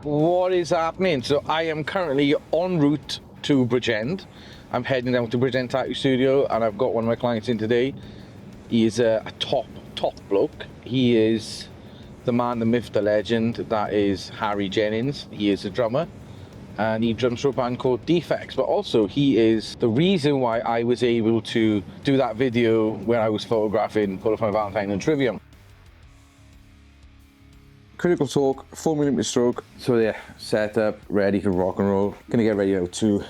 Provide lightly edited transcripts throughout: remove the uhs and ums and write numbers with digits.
What is happening? So I am currently en route to Bridgend. I'm heading down to Bridgend Tattoo Studio, and I've got one of my clients in today. He is a top bloke. He is the man, the myth, the legend. That is Harry Jennings. He is a drummer, and he drums for a band called Defects. But also, he is the reason why I was able to do that video where I was photographing Pull Up My Valentine and Trivium. Critical torque, 4mm stroke. So yeah, set up, ready to rock and roll. Gonna get ready out to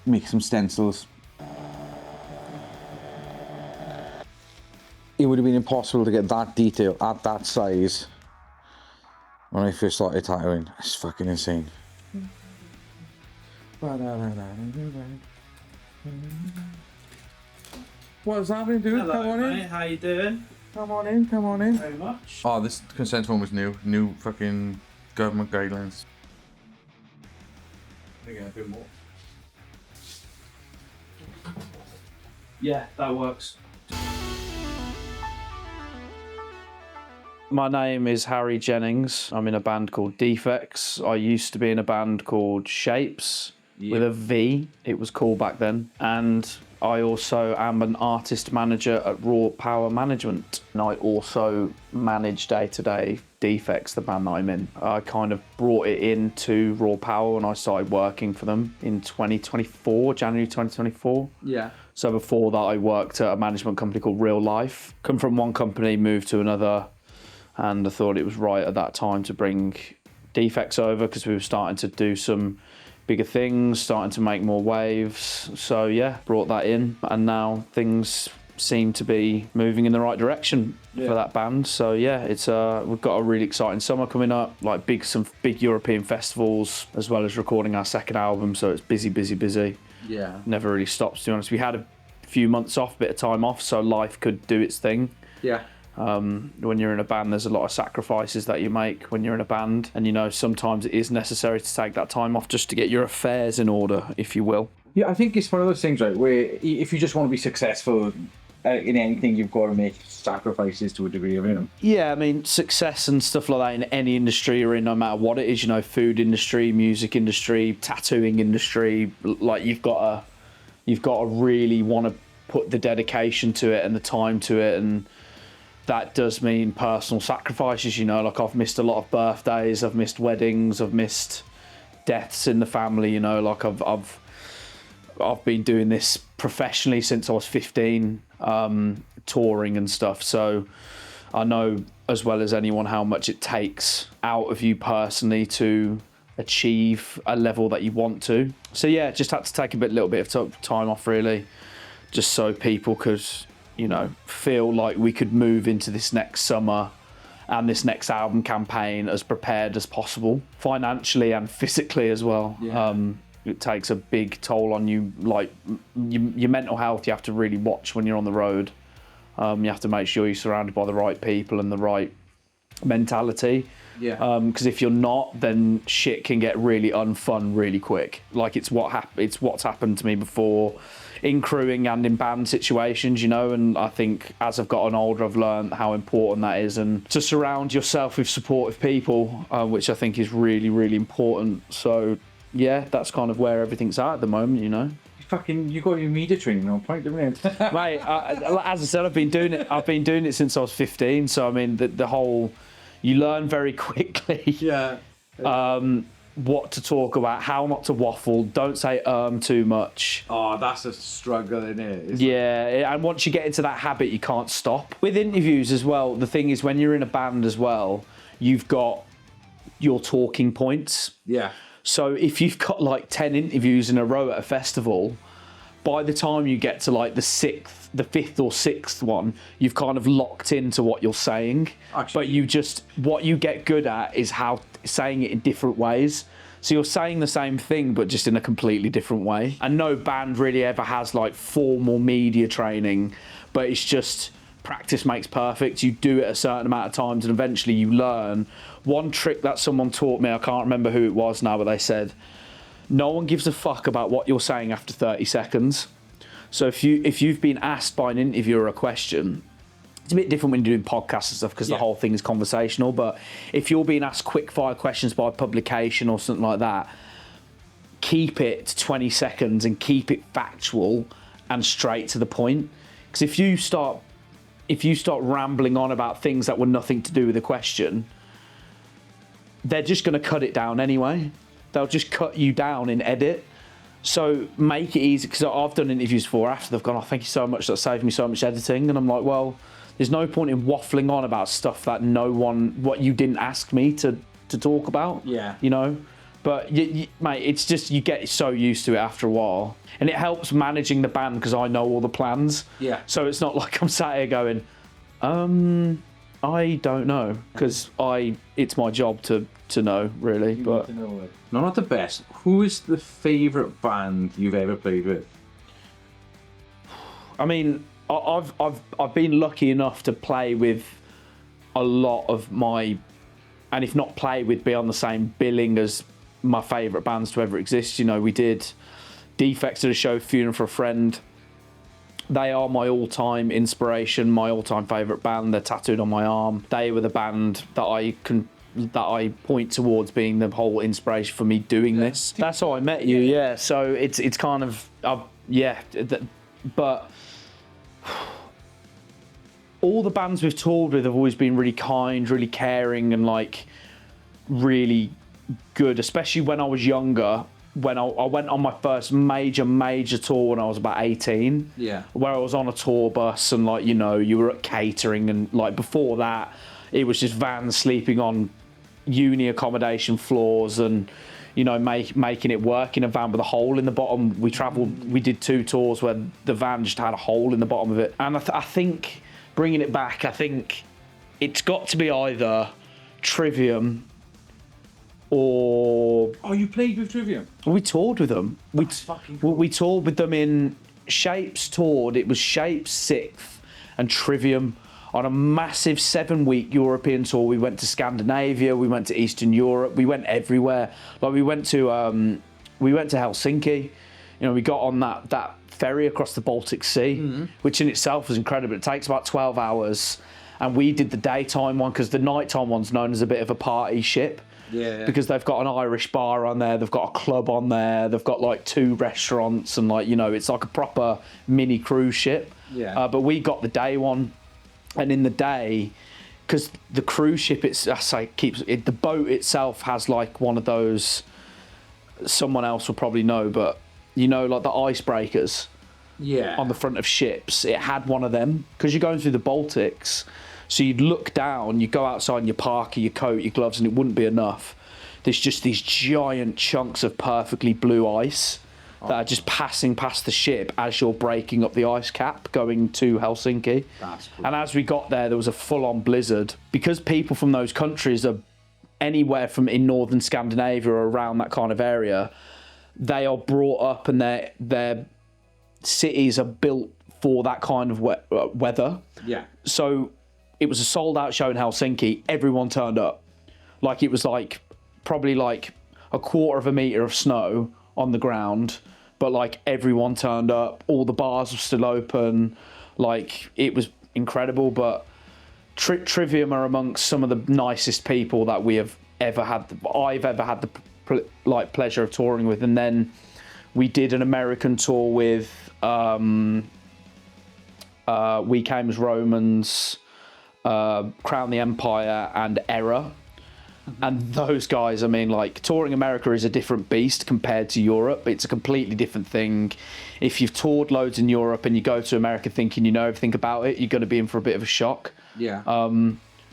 make some stencils. It would have been impossible to get that detail at that size when I first started tattooing. It's fucking insane. What's happening, dude? Hello, come on mate. in. How you doing? Come on in, come on in. Very much. Oh, this consent form was new fucking government guidelines. Again, a bit more. Yeah, that works. My name is Harry Jennings. I'm in a band called Defects. I used to be in a band called Shapes with a V. It was cool back then. And I also am an artist manager at Raw Power Management. And I also manage day-to-day Defects, the band that I'm in. I kind of brought it into Raw Power when I started working for them in 2024, January 2024. Yeah. So before that, I worked at a management company called Real Life. Come from one company, moved to another, and I thought it was right at that time to bring Defects over because we were starting to do some bigger things, starting to make more waves. So yeah, brought that in, and now things seem to be moving in the right direction for that band. So yeah, it's we've got a really exciting summer coming up, like some big European festivals, as well as recording our second album. So it's busy. Yeah. Never really stops, to be honest. We had a few months off, bit of time off, so life could do its thing. Yeah. When you're in a band, there's a lot of sacrifices that you make when you're in a band, and you know, sometimes it is necessary to take that time off just to get your affairs in order, if you will. Yeah, I think it's one of those things, right, where if you just want to be successful in anything, you've got to make sacrifices to a degree of it. Yeah, I mean, success and stuff like that in any industry you're in, no matter what it is, you know, food industry, music industry, tattooing industry, like you've got to really want to put the dedication to it and the time to it, and that does mean personal sacrifices, you know, like I've missed a lot of birthdays, I've missed weddings, I've missed deaths in the family, you know, like I've been doing this professionally since I was 15, touring and stuff. So I know as well as anyone how much it takes out of you personally to achieve a level that you want to. So yeah, just had to take a little bit of time off really, just so people could, you know, feel like we could move into this next summer and this next album campaign as prepared as possible, financially and physically as well. Yeah. It takes a big toll on you, like your mental health. You have to really watch when you're on the road. You have to make sure you're surrounded by the right people and the right mentality. Yeah. Because if you're not, then shit can get really unfun really quick. Like it's what's happened to me before in crewing and in band situations, you know, and I think as I've gotten older, I've learned how important that is, and to surround yourself with supportive people, which I think is really, really important. So yeah, that's kind of where everything's at the moment, you know. You got your media training on point, didn't you? Mate, as I said, I've been doing it since I was 15. So I mean, the whole, you learn very quickly. Yeah. What to talk about, how not to waffle, don't say too much. Oh, that's a struggle, isn't it? Yeah, and once you get into that habit, you can't stop. With interviews as well, the thing is when you're in a band as well, you've got your talking points. Yeah. So if you've got like 10 interviews in a row at a festival, by the time you get to like the fifth or sixth one, you've kind of locked into what you're saying. Actually, But what you get good at is how saying it in different ways. So you're saying the same thing, but just in a completely different way. And no band really ever has like formal media training, but it's just practice makes perfect. You do it a certain amount of times and eventually you learn. One trick that someone taught me, I can't remember who it was now, but they said, no one gives a fuck about what you're saying after 30 seconds. So if you've been asked by an interviewer a question, It's a bit different when you're doing podcasts and stuff because the whole thing is conversational. But if you're being asked quick fire questions by publication or something like that, keep it to 20 seconds and keep it factual and straight to the point. Because if you start rambling on about things that were nothing to do with the question, they're just going to cut it down anyway. They'll just cut you down in edit. So make it easy, because I've done interviews before after they've gone, oh, thank you so much, that saved me so much editing. And I'm like, well, there's no point in waffling on about stuff that what you didn't ask me to talk about. Yeah. You know? But, mate, it's just, you get so used to it after a while. And it helps managing the band because I know all the plans. Yeah. So it's not like I'm sat here going, I don't know, because it's my job to know, really. But To know it. No, not the best. Who is the favourite band you've ever played with? I mean, I've been lucky enough to play with a lot of my, and if not play with, be on the same billing as my favourite bands to ever exist. You know, we did Defects at a show, Funeral for a Friend. They are my all-time inspiration, my all-time favourite band. They're tattooed on my arm. They were the band that I point towards being the whole inspiration for me doing this. That's how I met you, yeah. So it's kind of, but all the bands we've toured with have always been really kind, really caring, and like really good, especially when I was younger. When I went on my first major tour when I was about 18, where I was on a tour bus and, like, you know, you were at catering, and like before that it was just vans sleeping on uni accommodation floors and, you know, making it work in a van with a hole in the bottom. We did 2 tours where the van just had a hole in the bottom of it. And I think bringing it back, I think it's got to be either Trivium or... Oh, you played with Trivium? We toured with them. We toured with them in Shapes toured. It was Shapes 6th and Trivium on a massive 7-week European tour. We went to Scandinavia, we went to Eastern Europe, we went everywhere. Like we went to Helsinki. You know, we got on that ferry across the Baltic Sea, which in itself was incredible. It takes about 12 hours, and we did the daytime one because the nighttime one's known as a bit of a party ship. Yeah. Because they've got an Irish bar on there, they've got a club on there, they've got like 2 restaurants, and, like, you know, it's like a proper mini cruise ship. Yeah. But we got the day one, and in the day, because the cruise ship, the boat itself has like one of those, someone else will probably know, but you know, like the icebreakers on the front of ships. It had one of them because you're going through the Baltics. So you'd look down, you go outside in your parka, your coat, your gloves, and it wouldn't be enough. There's just these giant chunks of perfectly blue ice that are just passing past the ship as you're breaking up the ice cap going to Helsinki. That's cool. And as we got there was a full-on blizzard. Because people from those countries are anywhere from in northern Scandinavia or around that kind of area, they are brought up and their cities are built for that kind of weather. Yeah. So it was a sold-out show in Helsinki. Everyone turned up. Like, it was like probably like a quarter of a metre of snow on the ground, but like everyone turned up. All the bars were still open. Like, it was incredible. But Trivium are amongst some of the nicest people that I've ever had the pleasure of touring with. And then we did an American tour with We Came as Romans, Crown the Empire, and Error. And those guys, I mean, like, touring America is a different beast compared to Europe. It's a completely different thing. If you've toured loads in Europe and you go to America thinking you know everything about it, you're going to be in for a bit of a shock. Yeah.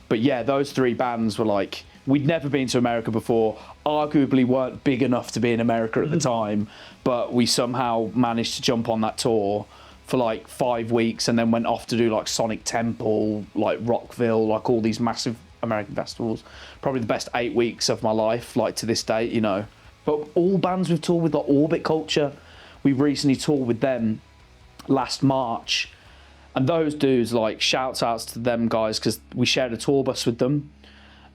But yeah, those 3 bands were like, we'd never been to America before, arguably weren't big enough to be in America at the time, but we somehow managed to jump on that tour for like 5 weeks and then went off to do like Sonic Temple, like Rockville, like all these massive American festivals. Probably the best 8 weeks of my life, like to this date, you know. But all bands we've toured with, like Orbit Culture, we recently toured with them last March. And those dudes, like, shouts outs to them guys because we shared a tour bus with them.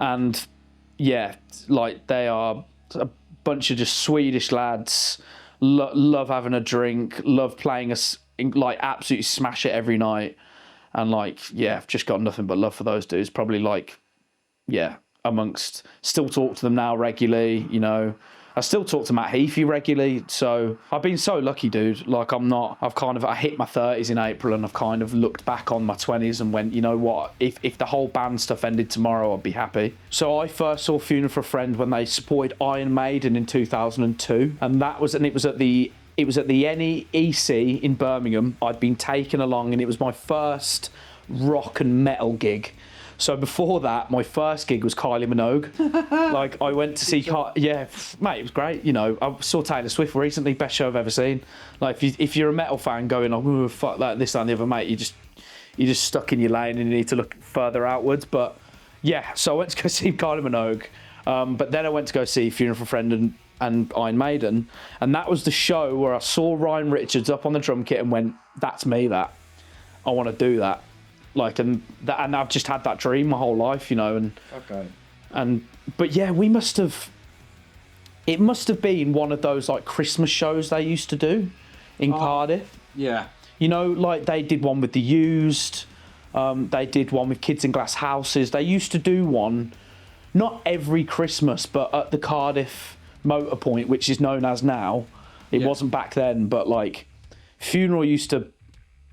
And yeah, like, they are a bunch of just Swedish lads, love having a drink, love playing us, like, absolutely smash it every night. And like, yeah, I've just got nothing but love for those dudes. Probably like, yeah, amongst, still talk to them now regularly, you know. I still talk to Matt Heafy regularly, so I've been so lucky, dude. Like, I hit my 30s in April, and I've kind of looked back on my 20s and went, you know what, if the whole band stuff ended tomorrow, I'd be happy. So I first saw Funeral for a Friend when they supported Iron Maiden in 2002, and it was at the NEC in Birmingham. I'd been taken along, and it was my first rock and metal gig. So before that, my first gig was Kylie Minogue. Like, I went to see... Yeah, mate, it was great. You know, I saw Taylor Swift recently, best show I've ever seen. Like, if you're a metal fan going, oh, fuck that, this, that, and the other, mate, you're just stuck in your lane and you need to look further outwards. But, yeah, so I went to go see Kylie Minogue. But then I went to go see Funeral for a Friend and Iron Maiden. And that was the show where I saw Ryan Richards up on the drum kit and went, that's me, that. I want to do that. Like, and I've just had that dream my whole life, you know, but yeah, it must have been one of those like Christmas shows they used to do in Cardiff. Yeah. You know, like they did one with The Used, they did one with Kids in Glass Houses. They used to do one, not every Christmas, but at the Cardiff Motor Point, which is known as now. It wasn't back then, but like Funeral used to,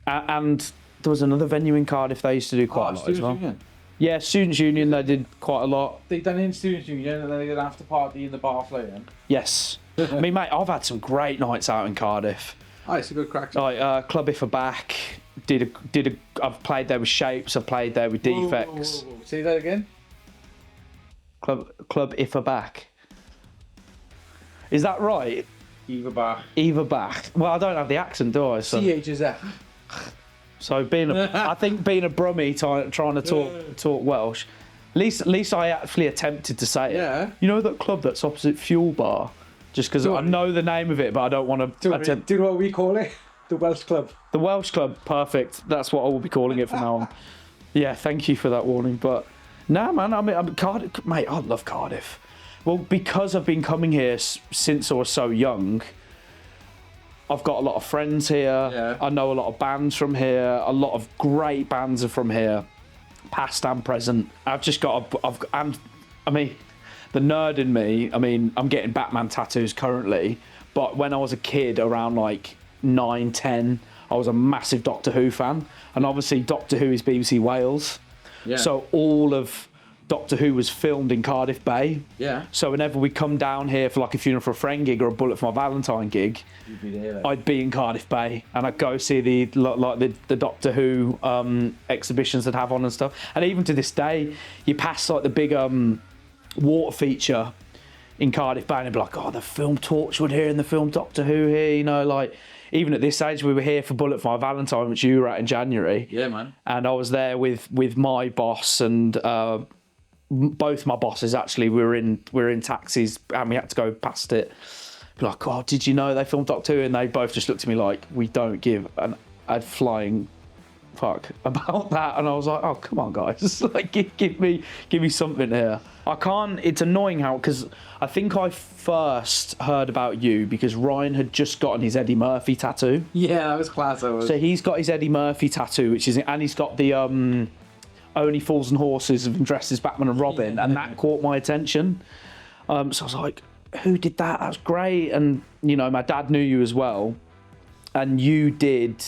and there was another venue in Cardiff they used to do quite a lot as well. Union. Yeah, Students' Union, they did quite a lot. They done in Students' Union and then they did after party in the bar later. Yes. I mean, mate, I've had some great nights out in Cardiff. Oh, it's a good crack. Like, Club If a Back, I've played there with Shapes, I've played there with Defects. Whoa. Say that again? Club If a Back. Is that right? Eva Bach. Well, I don't have the accent, do I? So. CH is F. So I think being a Brummie trying to talk Welsh, at least I actually attempted to say it. Yeah. You know that club that's opposite Fuel Bar? Just because I know the name of it, but I don't want to attempt. Do you know what we call it? The Welsh Club. The Welsh Club, perfect. That's what I will be calling it from now on. Yeah, thank you for that warning. But nah, man, I'm Cardiff, mate. I love Cardiff. Well, because I've been coming here since I was so young. I've got a lot of friends here. Yeah. I know a lot of bands from here. A lot of great bands are from here, past and present. I've just got I mean, the nerd in me. I mean, I'm getting Batman tattoos currently, but when I was a kid, around like 9, 10, I was a massive Doctor Who fan, and obviously Doctor Who is BBC Wales. Yeah. So all of Doctor Who was filmed in Cardiff Bay. Yeah. So whenever we come down here for like a Funeral for a Friend gig or a Bullet for My Valentine gig, you'd be there, I'd be in Cardiff Bay and I'd go see the Doctor Who exhibitions that have on and stuff. And even to this day, you pass like the big water feature in Cardiff Bay and it'd be like, oh, the film Torchwood here and the film Doctor Who here, you know, like. Even at this age, we were here for Bullet for My Valentine, which you were at in January. Yeah, man. And I was there with my boss and both my bosses. Actually, we were in taxis and we had to go past it. Be like, oh, did you know they filmed Doctor Who? And they both just looked at me like, we don't give a flying fuck about that. And I was like, oh, come on, guys, like give me something here. I can't. It's annoying how, because I think I first heard about you because Ryan had just gotten his Eddie Murphy tattoo. Yeah, that was class. So he's got his Eddie Murphy tattoo, and he's got the Only Fools and Horses of him dressed as Batman and Robin, and that caught my attention. So I was like, who did that? That's great. And you know, my dad knew you as well, and you did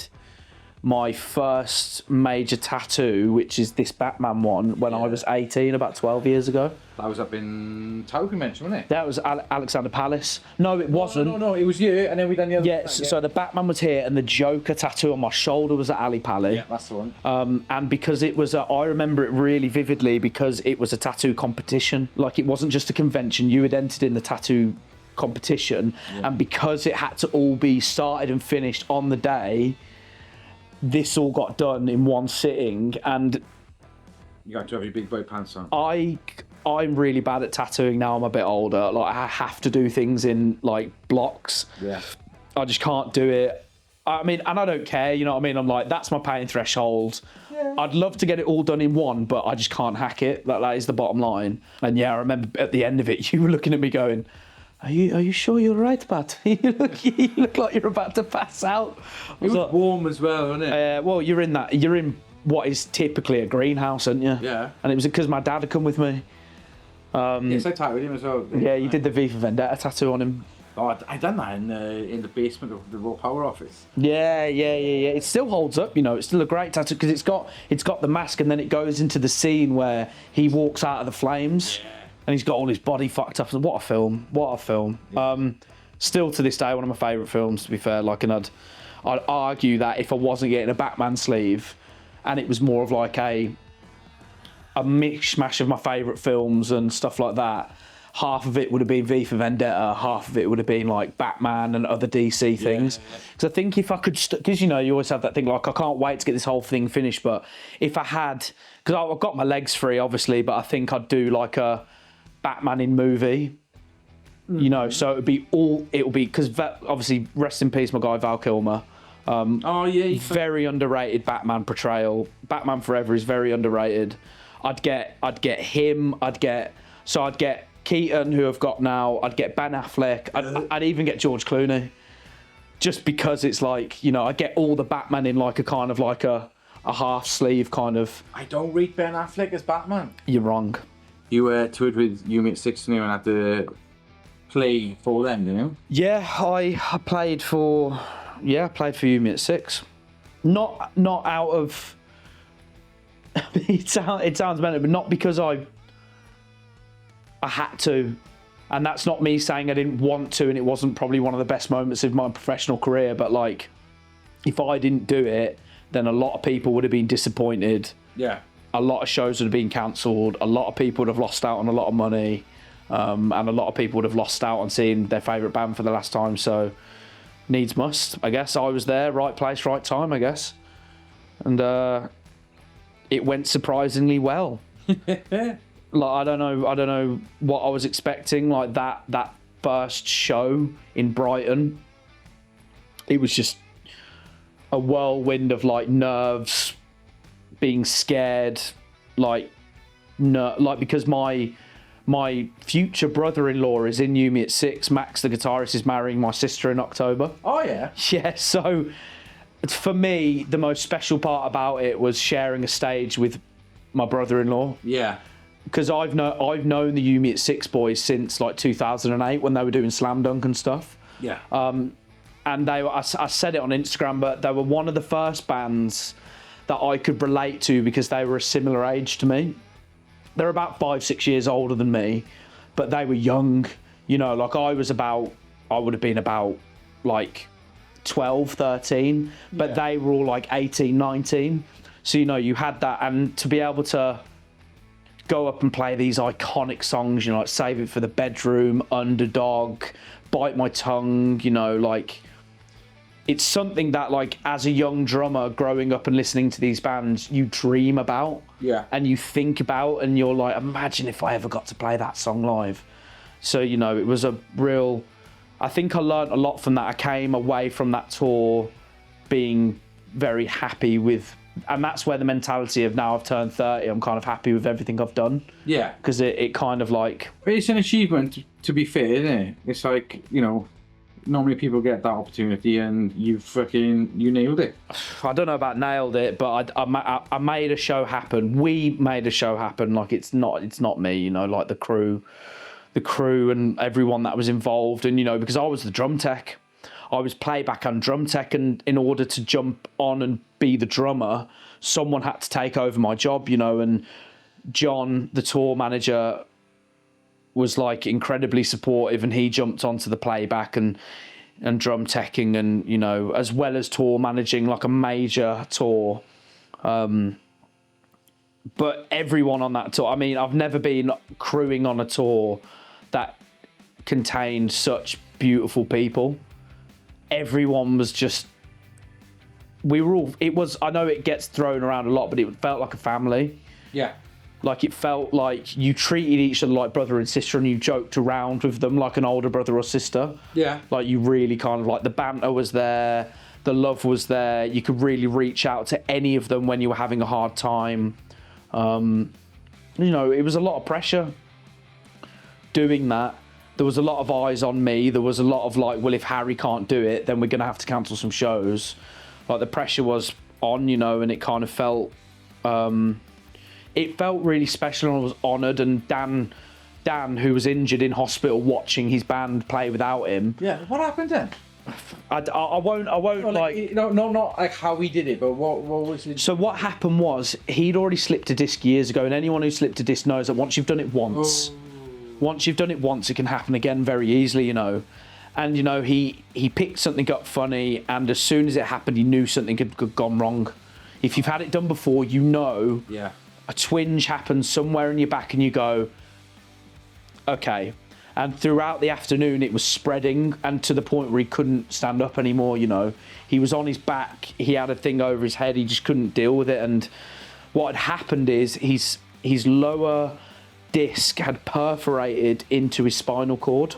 my first major tattoo, which is this Batman one, when I was 18, about 12 years ago. That was up in Tower Convention, wasn't it? That was Alexander Palace. No, it wasn't. No, it was you, and then we done the other. Yeah, so the Batman was here, and the Joker tattoo on my shoulder was at Ali Pali. Yeah, that's the one. And because it was, I remember it really vividly because it was a tattoo competition. Like, it wasn't just a convention. You had entered in the tattoo competition, and because it had to all be started and finished on the day, this all got done in one sitting. And You got to have your big boy pants on. I'm really bad at tattooing now. I'm a bit older. Like, I have to do things in like blocks. Yeah. I just can't do it. I mean, and I don't care, you know what I mean? I'm like, that's my pain threshold. Yeah. I'd love to get it all done in one, but I just can't hack it. That is the bottom line. And yeah, I remember at the end of it, you were looking at me going, Are you sure you're right, Pat? You look like you're about to pass out. It was warm as well, wasn't it? Well, you're in what is typically a greenhouse, isn't you? Yeah. And it was because my dad had come with me. Yes, I tattooed him as well. Yeah, you did the V for Vendetta tattoo on him. Oh, I done that in the basement of the Raw Power office. Yeah. It still holds up, you know. It's still a great tattoo because it's got the mask, and then it goes into the scene where he walks out of the flames, and he's got all his body fucked up. And what a film! What a film! Yeah. Still to this day, one of my favourite films. To be fair, like, and I'd argue that if I wasn't getting a Batman sleeve, and it was more of like a mishmash of my favourite films and stuff like that, half of it would have been V for Vendetta, half of it would have been like Batman and other DC things. Because I think if I could, because you know, you always have that thing like, I can't wait to get this whole thing finished, but if I had, because I've got my legs free obviously, but I think I'd do like a Batman in movie, you know, so it'll be, because obviously, rest in peace my guy Val Kilmer. Very underrated Batman portrayal. Batman Forever is very underrated. I'd get him. I'd get Keaton, who I've got now. I'd get Ben Affleck. I'd even get George Clooney, just because it's like, you know, I get all the Batman in like a kind of like a half sleeve kind of. I don't read Ben Affleck as Batman. You're wrong. You toured with Unit 6 and had to play for them, didn't you? Yeah, I played for Unit 6. Not out of. It sounds mental, but not because I had to, and that's not me saying I didn't want to, and it wasn't probably one of the best moments of my professional career, but like, if I didn't do it, then a lot of people would have been disappointed. Yeah. A lot of shows would have been cancelled, a lot of people would have lost out on a lot of money, and a lot of people would have lost out on seeing their favourite band for the last time, so needs must, I guess. I was there, right place, right time, I guess. And it went surprisingly well. Like, I don't know what I was expecting. Like that first show in Brighton, it was just a whirlwind of like nerves, being scared, because my future brother-in-law is in Unit 6. Max, the guitarist, is marrying my sister in October. Oh yeah. Yeah, so for me, the most special part about it was sharing a stage with my brother-in-law. Yeah. Because I've known the Unit 6 boys since like 2008 when they were doing Slam Dunk and stuff. Yeah. And I said it on Instagram, but they were one of the first bands that I could relate to because they were a similar age to me. They're about 5-6 years older than me, but they were young. You know, like I would have been about like 12, 13, but they were all like 18, 19. So, you know, you had that, and to be able to go up and play these iconic songs, you know, like Save It for the Bedroom, Underdog, Bite My Tongue, you know, like, it's something that, like, as a young drummer growing up and listening to these bands, you dream about. Yeah. And you think about, and you're like, imagine if I ever got to play that song live. So, you know, it was a real, I think I learned a lot from that. I came away from that tour being very happy with, and that's where the mentality of now I've turned 30, I'm kind of happy with everything I've done. Yeah. Because it kind of like... It's an achievement, to be fair, isn't it? It's like, you know, not many people get that opportunity, and you nailed it. I don't know about nailed it, but I made a show happen. We made a show happen. Like, it's not me, you know, like the crew and everyone that was involved. And, you know, because I was the drum tech, I was playback and drum tech, and in order to jump on and be the drummer, someone had to take over my job, you know. And John, the tour manager, was like incredibly supportive, and he jumped onto the playback and drum teching, and, you know, as well as tour managing like a major tour. But everyone on that tour, I mean, I've never been crewing on a tour that contained such beautiful people. Everyone was just, I know it gets thrown around a lot, but it felt like a family. Yeah. Like, it felt like you treated each other like brother and sister, and you joked around with them like an older brother or sister. Yeah. Like, you really kind of, like, the banter was there, the love was there. You could really reach out to any of them when you were having a hard time. You know, it was a lot of pressure doing that. There was a lot of eyes on me. There was a lot of like, well, if Harry can't do it, then we're going to have to cancel some shows. Like, the pressure was on, you know, and it kind of felt It felt really special, and I was honoured. And Dan, who was injured in hospital, watching his band play without him. Yeah, what happened then? I won't Not like how we did it, but what was it? So what happened was, he'd already slipped a disc years ago, and anyone who slipped a disc knows that once you've done it once, it can happen again very easily, you know. And you know, he picked something up funny, and as soon as it happened, he knew something had gone wrong. If you've had it done before, you know. Yeah. A twinge happens somewhere in your back, and you go, okay. And throughout the afternoon, it was spreading, and to the point where he couldn't stand up anymore, you know. He was on his back, he had a thing over his head, he just couldn't deal with it. And what had happened is his lower disc had perforated into his spinal cord.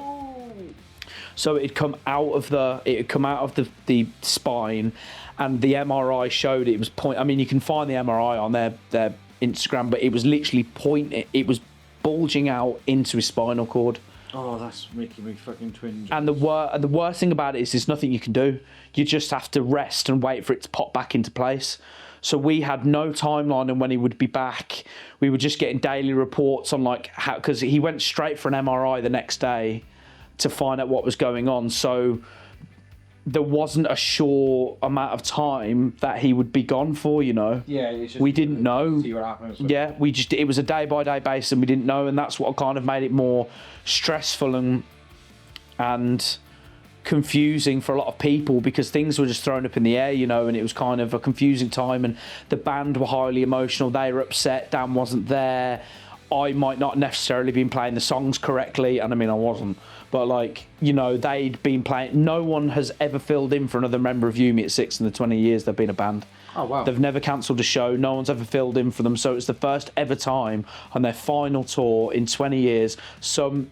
So it had come out of the spine, and the MRI showed it was I mean, you can find the MRI on their Instagram, but it was literally it was bulging out into his spinal cord. Oh, that's making me fucking twinge. And the worst thing about it is there's nothing you can do. You just have to rest and wait for it to pop back into place. So we had no timeline on when he would be back. We were just getting daily reports on like how, because he went straight for an MRI the next day to find out what was going on. So there wasn't a sure amount of time that he would be gone for, you know. Yeah, it's just we didn't know. See what happens. Yeah, it was a day by day basis, and we didn't know, and that's what kind of made it more stressful and confusing for a lot of people, because things were just thrown up in the air, you know, and it was kind of a confusing time, and the band were highly emotional. They were upset. Dan wasn't there. I might not necessarily been playing the songs correctly, and I mean I wasn't, but like, you know, they'd been playing. No one has ever filled in for another member of Yumi at Six in the 20 years they've been a band. Oh wow. They've never cancelled a show. No one's ever filled in for them, so it's the first ever time on their final tour in 20 years some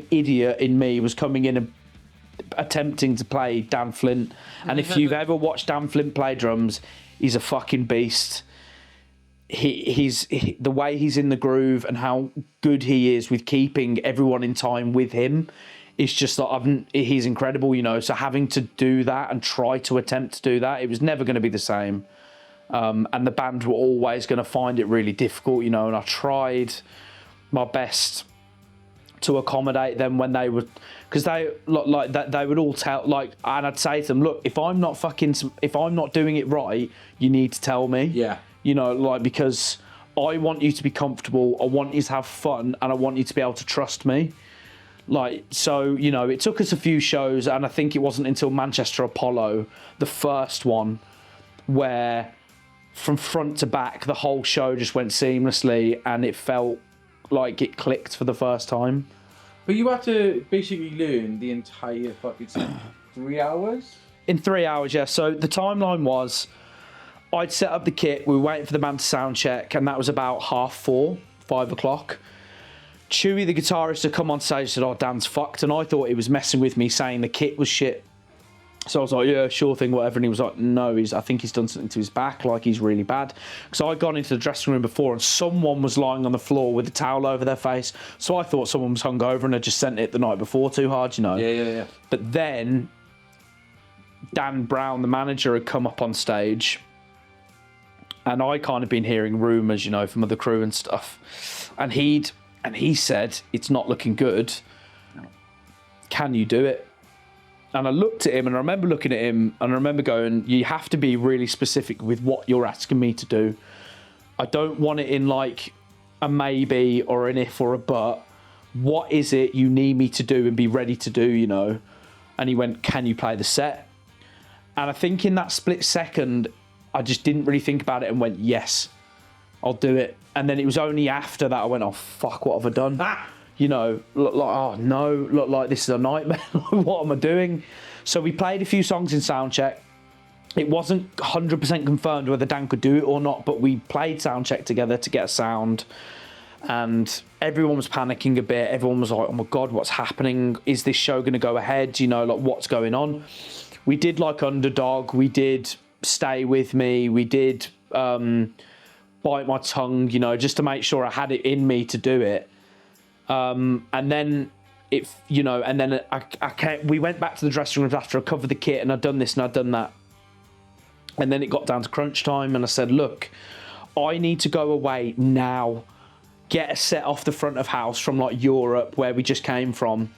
idiot in me was coming in and attempting to play Dan Flint. And if you've ever watched Dan Flint play drums, he's a fucking beast. He's the way he's in the groove and how good he is with keeping everyone in time with him is just like, he's incredible, you know. So having to do that and try to attempt to do that, it was never going to be the same. And the band were always going to find it really difficult, you know. And I tried my best to accommodate them when they would, because they like that they would all tell, like, and I'd say to them, look, if I'm not doing it right, you need to tell me. Yeah. You know, like, because I want you to be comfortable, I want you to have fun, and I want you to be able to trust me. Like, so, you know, it took us a few shows, and I think it wasn't until Manchester Apollo, the first one, where from front to back, the whole show just went seamlessly, and it felt like it clicked for the first time. But you had to basically learn the entire fucking 3 hours? In 3 hours, yeah. So the timeline was, I'd set up the kit, we were waiting for the band to sound check, and that was about 4:30, 5 o'clock. Chewy, the guitarist, had come on stage and said, oh, Dan's fucked, and I thought he was messing with me, saying the kit was shit. So I was like, yeah, sure thing, whatever. And he was like, no, I think he's done something to his back, like he's really bad. So I'd gone into the dressing room before, and someone was lying on the floor with a towel over their face. So I thought someone was hungover and had just sent it the night before too hard, you know. Yeah. But then Dan Brown, the manager, had come up on stage, and I kind of been hearing rumours, you know, from other crew and stuff. And he said, it's not looking good. Can you do it? And I looked at him, and I remember looking at him, and I remember going, you have to be really specific with what you're asking me to do. I don't want it in like a maybe or an if or a but. What is it you need me to do and be ready to do, you know? And he went, can you play the set? And I think in that split second, I just didn't really think about it and went, yes, I'll do it. And then it was only after that I went, oh, fuck, what have I done? You know, look like, oh no, look like this is a nightmare. What am I doing? So we played a few songs in soundcheck. It wasn't 100% confirmed whether Dan could do it or not, but we played soundcheck together to get a sound, and everyone was panicking a bit. Everyone was like, oh my God, what's happening? Is this show going to go ahead? You know, like, what's going on? We did like Underdog. We did Stay With Me. We did Bite My Tongue, you know, just to make sure I had it in me to do it. And then it, you know, and then we went back to the dressing room after I covered the kit, and I'd done this and I'd done that. And then it got down to crunch time, and I said, look, I need to go away now, get a set off the front of house from like Europe where we just came from,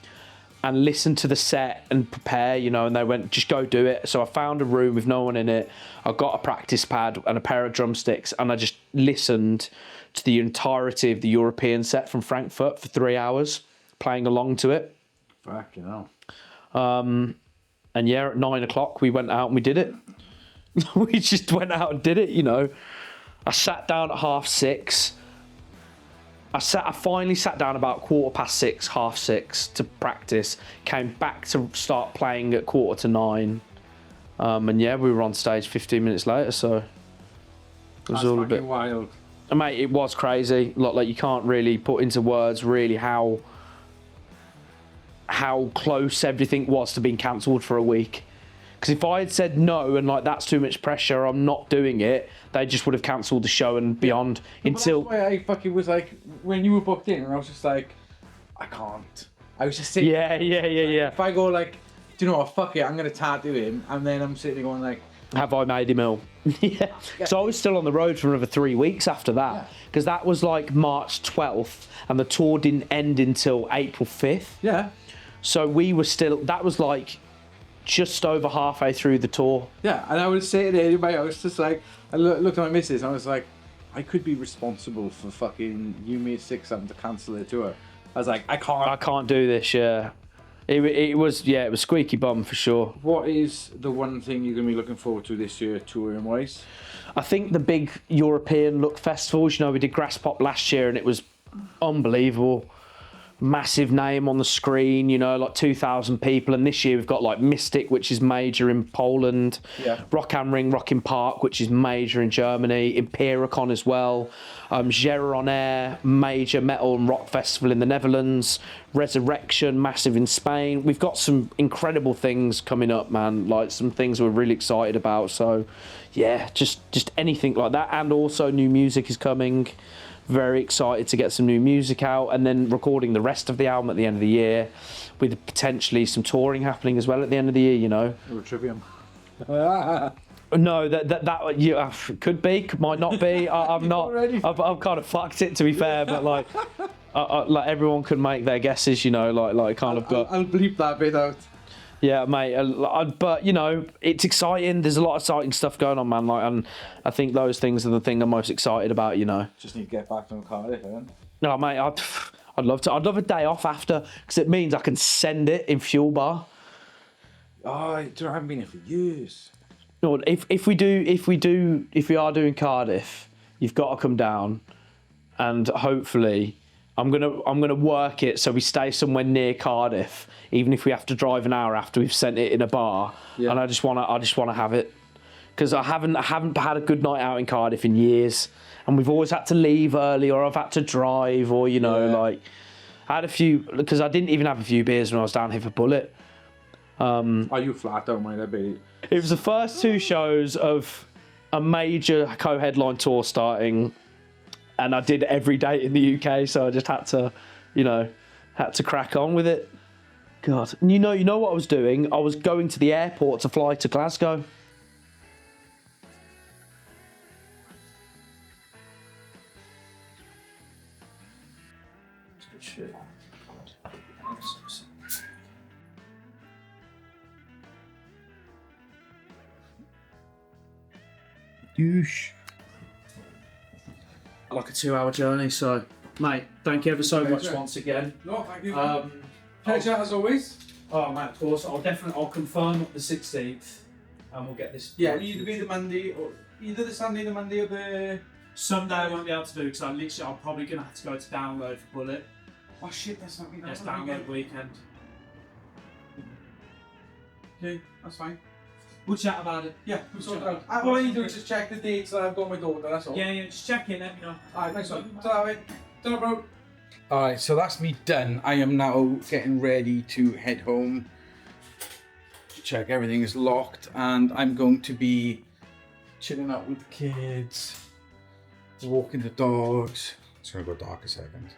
and listen to the set and prepare, you know. And they went, just go do it. So I found a room with no one in it. I got a practice pad and a pair of drumsticks, and I just listened to the entirety of the European set from Frankfurt for 3 hours, playing along to it. Fucking hell. And yeah, at 9 o'clock we went out and we did it. We just went out and did it, you know. I sat down at 6:30. I finally sat down about 6:15, 6:30 to practice. Came back to start playing at 9:15. And yeah, we were on stage 15 minutes later, so it was That's all a bit wild. Mate, it was crazy. Like you can't really put into words really how close everything was to being cancelled for a week. Because if I had said no and like that's too much pressure, I'm not doing it, they just would have cancelled the show and beyond until. That's why I fucking was like, when you were booked in, and I was just like, I can't. I was just sitting. Yeah. If I go like, do you know what? Fuck it, I'm gonna tattoo him, and then I'm sitting there going like, have I made him ill? Yeah. So I was still on the road for another 3 weeks after that, because that was like March 12th, and the tour didn't end until April 5th. Yeah. So we were still. That was like just over halfway through the tour. Yeah, and I was sitting there in my house, just like, I looked at my missus, and I was like, I could be responsible for fucking you, me, 6 having to cancel their tour. I was like, I can't do this. Yeah. It was squeaky bum for sure. What is the one thing you're going to be looking forward to this year, touring wise? I think the big European look festivals. You know, we did Grass Pop last year and it was unbelievable. Massive name on the screen, you know, like 2,000 people. And this year we've got like Mystic, which is major in Poland. Yeah. Rock am Ring, Rockin' Park, which is major in Germany. Empiricon as well. Gera on Air, major metal and rock festival in the Netherlands. Resurrection, massive in Spain. We've got some incredible things coming up, man. Like some things we're really excited about. So, yeah, just anything like that. And also new music is coming. Very excited to get some new music out, and then recording the rest of the album at the end of the year, with potentially some touring happening as well at the end of the year, you know. Or Trivium. No, that you could be, might not be. I'm not. I've kind of fucked it, to be fair, but like, like everyone can make their guesses, you know. Like kind of got. I'll bleep that bit out. Yeah, mate. But you know, it's exciting. There's a lot of exciting stuff going on, man. Like, and I think those things are the thing I'm most excited about. You know. Just need to get back from Cardiff, then. No, mate. I'd love to. I'd love a day off after, because it means I can send it in Fuel Bar. Oh, I haven't been here for years. No, if we are doing Cardiff, you've got to come down, and hopefully, I'm gonna work it so we stay somewhere near Cardiff, even if we have to drive an hour after we've sent it in a bar. Yeah. And I just wanna have it, because I haven't had a good night out in Cardiff in years, and we've always had to leave early, or I've had to drive, or you know, like I had a few, because I didn't even have a few beers when I was down here for Bullet. Are you flat? Don't mind, I bet. It was the first 2 shows of a major co-headline tour starting, and I did every date in the UK, so I just had to crack on with it. God, and you know what I was doing? I was going to the airport to fly to Glasgow. Good shit. Douche. Like a 2-hour journey, so mate, thank you ever so much once again. No, thank you. Pleasure as always. Oh man, of course, I'll confirm the 16th, and we'll get this. Yeah, either be the Monday or either the Sunday, the Monday, or the Sunday. I won't be able to do, because I'm probably gonna have to go to download for Bullet. Oh shit, that's not me. Yes, download weekend. Okay, that's fine. We'll chat about it. Yeah, we'll sort it out. All I need to do is just check the dates that I've got my daughter, that's all. Yeah, just check in, let me know. Alright, nice one. Ta-ra, mate. Ta-ra, bro. Alright, so that's me done. I am now getting ready to head home. Check everything is locked, and I'm going to be chilling out with the kids, walking the dogs. It's gonna go dark a second.